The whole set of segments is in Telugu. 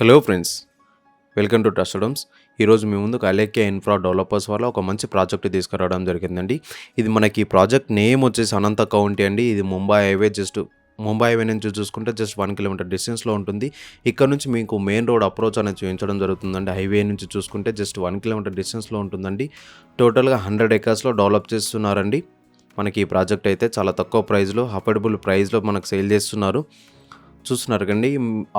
హలో ఫ్రెండ్స్, వెల్కమ్ టు ట్రస్టడమ్స్. ఈరోజు మీ ముందుకు అలేఖ్య ఇన్ఫ్రా డెవలపర్స్ వల్ల ఒక మంచి ప్రాజెక్ట్ తీసుకురావడం జరిగిందండి. ఇది మనకి ప్రాజెక్ట్ నేమ్ వచ్చేసి అనంత కౌంటీ అండి. ఇది ముంబై హైవే నుంచి చూసుకుంటే జస్ట్ 1 కిలోమీటర్ డిస్టెన్స్లో ఉంటుంది. ఇక్కడ నుంచి మీకు మెయిన్ రోడ్ అప్రోచ్ అనేది చూపించడం జరుగుతుందండి. హైవే నుంచి చూసుకుంటే జస్ట్ 1 కిలోమీటర్ డిస్టెన్స్లో ఉంటుందండి. టోటల్గా 100 ఎకర్స్లో డెవలప్ చేస్తున్నారండి. మనకి ఈ ప్రాజెక్ట్ అయితే చాలా తక్కువ ప్రైస్లో, అఫోర్డబుల్ ప్రైస్లో మనకు సేల్ చేస్తున్నారు. చూస్తున్నారు కండి,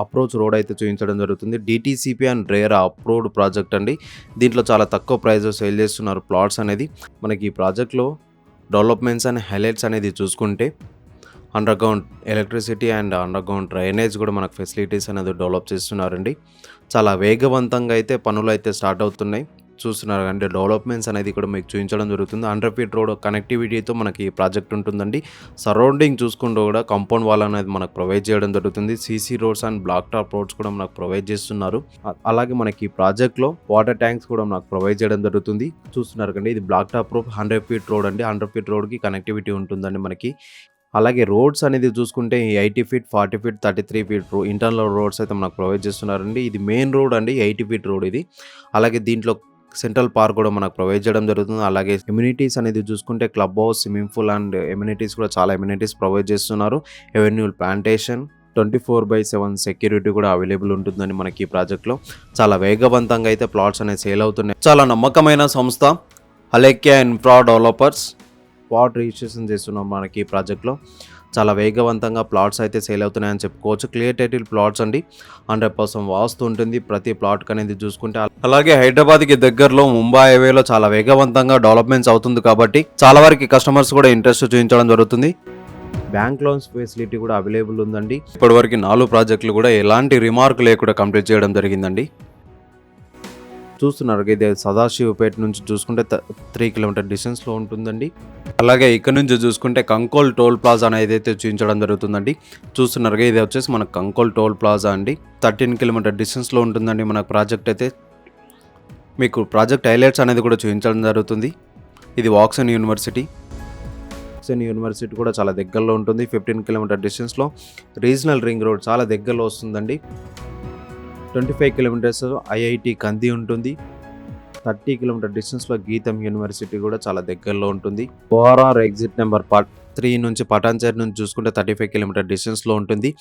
అప్రోచ్ రోడ్ అయితే చూపించడం జరుగుతుంది. DTCP and RERA approved project అండి. దీంట్లో చాలా తక్కువ ప్రైస్లో సేల్ చేస్తున్నారు ప్లాట్స్ అనేది. మనకి ఈ ప్రాజెక్ట్లో డెవలప్మెంట్స్ అండ్ హైలైట్స్ అనేది చూసుకుంటే underground electricity and underground drainage కూడా మనకు ఫెసిలిటీస్ అనేది డెవలప్ చేస్తున్నారండి. చాలా వేగవంతంగా అయితే పనులు అయితే స్టార్ట్ అవుతున్నాయి. చూస్తున్నారు అంటే డెవలప్మెంట్స్ అనేది కూడా మీకు చూపించడం జరుగుతుంది. 100 ఫీట్ రోడ్ కనెక్టివిటీతో మనకి ఈ ప్రాజెక్ట్ ఉంటుందండి. సరౌండింగ్ చూసుకుంటూ కూడా కాంపౌండ్ వాల్ అనేది మనకు ప్రొవైడ్ చేయడం జరుగుతుంది. CC roads and black top roads కూడా మనకు ప్రొవైడ్ చేస్తున్నారు. అలాగే మనకి ఈ ప్రాజెక్ట్లో వాటర్ ట్యాంక్స్ కూడా మనకు ప్రొవైడ్ చేయడం జరుగుతుంది. చూస్తున్నారు కండి, ఇది black top road 100 feet road అండి. 100 ఫీట్ రోడ్కి కనెక్టివిటీ ఉంటుందండి మనకి. అలాగే రోడ్స్ అనేది చూసుకుంటే 80 feet, 40 feet, 33 feet internal roads అయితే మనకు ప్రొవైడ్ చేస్తున్నారండి. ఇది మెయిన్ రోడ్ అండి, 80 ఫీట్ రోడ్ ఇది. అలాగే దీంట్లో సెంట్రల్ పార్క్ కూడా మనకు ప్రొవైడ్ చేయడం జరుగుతుంది. అలాగే ఎమ్యూనిటీస్ అనేది చూసుకుంటే club house, swimming pool and amenities కూడా చాలా ఎమ్యూనిటీస్ ప్రొవైడ్ చేస్తున్నారు. ఎవెన్యూల్ ప్లాంటేషన్, 24/7 సెక్యూరిటీ కూడా అవైలబుల్ ఉంటుందని మనకి ఈ ప్రాజెక్ట్లో. చాలా వేగవంతంగా అయితే ప్లాట్స్ అనేది సేల్ అవుతున్నాయి. చాలా నమ్మకమైన సంస్థ Alekhya infra developers. Plot registration చేస్తున్నాం మనకి ఈ ప్రాజెక్ట్లో. చాలా వేగవంతంగా ప్లాట్స్ అయితే సేల్ అవుతున్నాయని చెప్పుకోవచ్చు. క్లియర్ టైటిల్ ప్లాట్స్ అండి. 100% వాస్తు ఉంటుంది ప్రతి ప్లాట్కి అనేది చూసుకుంటే. అలాగే హైదరాబాద్కి దగ్గరలో ముంబై హైవేలో చాలా వేగవంతంగా డెవలప్మెంట్స్ అవుతుంది కాబట్టి చాలా వరకు కస్టమర్స్ కూడా ఇంట్రెస్ట్ చూపించడం జరుగుతుంది. బ్యాంక్ లోన్స్ ఫెసిలిటీ కూడా అవైలబుల్ ఉందండి. ఇప్పటివరకు 4 ప్రాజెక్టులు కూడా ఎలాంటి రిమార్క్ లేకుండా కంప్లీట్ చేయడం జరిగిందండి. చూస్తున్నారు, ఇది సదాశివపేట నుంచి చూసుకుంటే 3 కిలోమీటర్ డిస్టెన్స్లో ఉంటుందండి. అలాగే ఇక్కడ నుంచి చూసుకుంటే కంకోల్ టోల్ ప్లాజా అనేది అయితే చూపించడం జరుగుతుందండి. చూస్తున్నారు, ఇది వచ్చేసి మన కంకోల్ టోల్ ప్లాజా అండి. 13 కిలోమీటర్ డిస్టెన్స్లో ఉంటుందండి మన ప్రాజెక్ట్ అయితే. మీకు ప్రాజెక్ట్ హైలైట్స్ అనేది కూడా చూపించడం జరుగుతుంది. ఇది వాక్సన్ యూనివర్సిటీ. వాక్సన్ యూనివర్సిటీ కూడా చాలా దగ్గరలో ఉంటుంది. 15 కిలోమీటర్ డిస్టెన్స్లో. రీజనల్ రింగ్ రోడ్ చాలా దగ్గరలో వస్తుందండి. 25 కిలోమీటర్స్ ఐఐటి కంది ఉంటుంది. 30 కిలోమీటర్ డిస్టెన్స్లో గీతం యూనివర్సిటీ కూడా చాలా దగ్గరలో ఉంటుంది. ఓఆర్ఆర్ ఎగ్జిట్ నెంబర్ 3 నుంచి పటాన్చేరు నుంచి చూసుకుంటే 35 కిలోమీటర్ డిస్టెన్స్లో ఉంటుంది.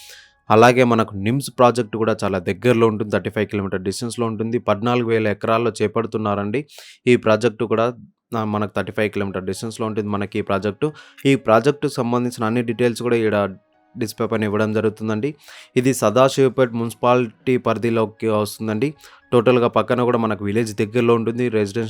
అలాగే మనకు నిమ్స్ ప్రాజెక్ట్ కూడా చాలా దగ్గరలో ఉంటుంది. 35 కిలోమీటర్ డిస్టెన్స్లో ఉంటుంది. 14,000 ఎకరాల్లో చేపడుతున్నారండి. ఈ ప్రాజెక్టు కూడా మనకు 35 కిలోమీటర్ డిస్టెన్స్లో ఉంటుంది మనకి ఈ ప్రాజెక్టు. ఈ ప్రాజెక్టుకు సంబంధించిన అన్ని డీటెయిల్స్ కూడా ఇక్కడ డిస్ప్లే పైన ఇవ్వడం జరుగుతుందండి. ఇది సదాశివపేట్ మున్సిపాలిటీ పరిధిలోకి వస్తుందండి. టోటల్గా పక్కన కూడా మనకు విలేజ్ దగ్గరలో ఉంటుంది. రెసిడెన్షియల్